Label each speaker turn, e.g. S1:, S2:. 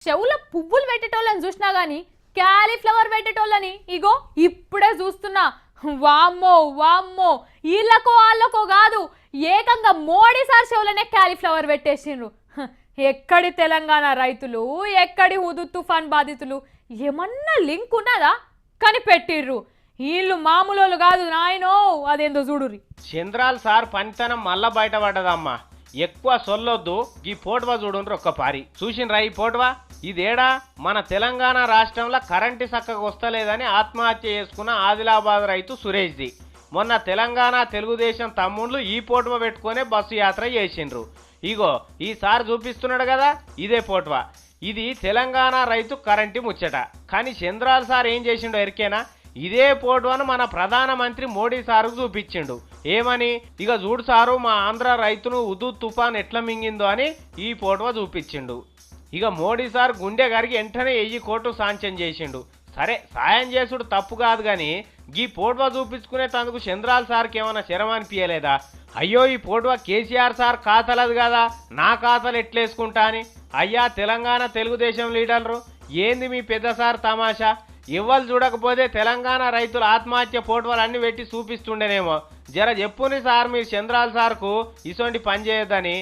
S1: చెవుల పువ్వులు పెట్టేటోళ్ళని చూసినా గాని క్యాలీఫ్లవర్ పెట్టేటోళ్ళని ఇగో ఇప్పుడే చూస్తున్నా. వామ్మో వామ్మో, వీళ్ళకో వాళ్ళకో కాదు, ఏకంగా మోడీ సార్ చెవులనే క్యాలీఫ్లవర్ పెట్టేసిండ్రు. ఎక్కడి తెలంగాణ రైతులు, ఎక్కడి హుదూ తుఫాన్ బాధితులు, ఏమన్నా లింక్ ఉన్నదా? కానీ పెట్టిర్రు. వీళ్ళు మామూలు కాదు నాయనో, అదేందో చూడుర్రి.
S2: చంద్రాల్ సార్ పనితనం మళ్ళా బయటపడ్డదమ్మా. ఎక్కువ సొల్లొద్దు, ఈ పోటవా చూడుండ్రు ఒక్క పారి. చూసిండ్రా ఈ పోటవా? ఇదేడా మన తెలంగాణ రాష్ట్రంలో కరెంటు చక్కగా వస్తలేదని ఆత్మహత్య చేసుకున్న ఆదిలాబాద్ రైతు సురేష్ది. మొన్న తెలంగాణ తెలుగుదేశం తమ్ముళ్ళు ఈ పోటవా పెట్టుకునే బస్సు యాత్ర చేసిండ్రు. ఇగో ఈసారి చూపిస్తున్నాడు కదా, ఇదే పోటవా. ఇది తెలంగాణ రైతు కరెంటు ముచ్చట. కానీ చంద్రాల్ సార్ ఏం చేసిండో ఎరికేనా? ఇదే పోటోను మన ప్రధానమంత్రి మోడీ సారుకు చూపించిండు. ఏమని? ఇక చూడు సారు, మా ఆంధ్ర రైతును హుదూ తుఫాన్ ఎట్లా మింగిందో అని ఈ పోటో చూపించిండు. ఇక మోడీ సార్ గుండె గారికి వెంటనే 1000 కోట్లు శాంక్షన్ చేసిండు. సరే, సాయం చేసుడు తప్పు కాదు, కానీ ఈ పోటో చూపించుకునే తందుకు చంద్రాల్ సార్కి ఏమైనా శరం అనిపించలేదా? అయ్యో, ఈ పోటో కేసీఆర్ సార్ ఖాతాలది కదా, నా ఖాతాలు ఎట్లేసుకుంటా అని. అయ్యా తెలంగాణ తెలుగుదేశం లీడర్లు, ఏంది మీ పెద్ద సార్ తమాషా? ఇవ్వాలి చూడకపోతే తెలంగాణ రైతుల ఆత్మహత్య ఫోటోలు అన్ని పెట్టి చూపిస్తుండేనేమో. జర చెప్పుని సార్, మీరు చంద్రాల్ సార్కు ఇటువంటి పని చేయొద్దని.